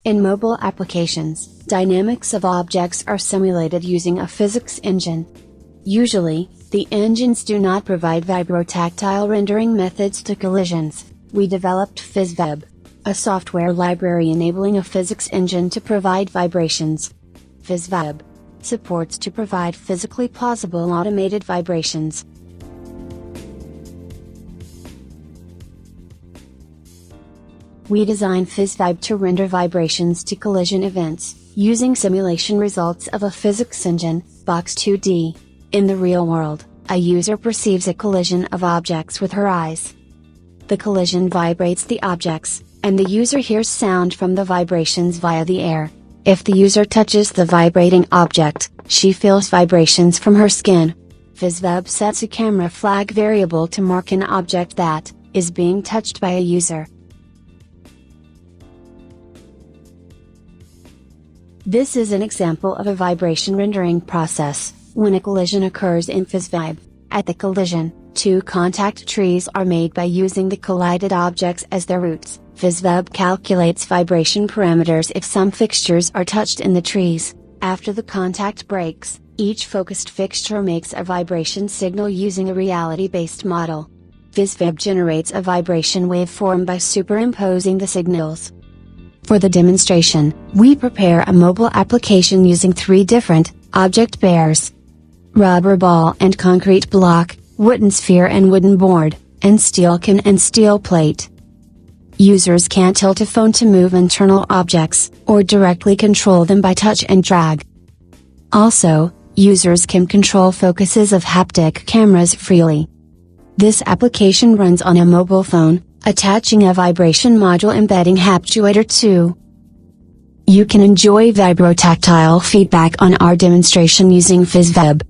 In mobile applications, dynamics of objects are simulated using a physics engine. Usually, the engines do not provide vibrotactile rendering methods to collisions. We developed PhysVib, a software library enabling a physics engine to provide vibrations. PhysVib supports to provide physically plausible automated vibrations. We design PhysVib to render vibrations to collision events, using simulation results of a physics engine, Box 2D. In the real world, a user perceives a collision of objects with her eyes. The collision vibrates the objects, and the user hears sound from the vibrations via the air. If the user touches the vibrating object, she feels vibrations from her skin. PhysVib sets a camera flag variable to mark an object that is being touched by a user. This is an example of a vibration rendering process. When a collision occurs in PhysVib, at the collision, two contact trees are made by using the collided objects as their roots. PhysVib calculates vibration parameters if some fixtures are touched in the trees. After the contact breaks, each focused fixture makes a vibration signal using a reality-based model. PhysVib generates a vibration waveform by superimposing the signals. For the demonstration, we prepare a mobile application using three different object pairs: rubber ball and concrete block, wooden sphere and wooden board, and steel can and steel plate. Users can tilt a phone to move internal objects, or directly control them by touch and drag. Also, users can control focuses of haptic cameras freely. This application runs on a mobile phone, attaching a vibration module embedding Haptuator 2. You can enjoy vibrotactile feedback on our demonstration using PhysVib.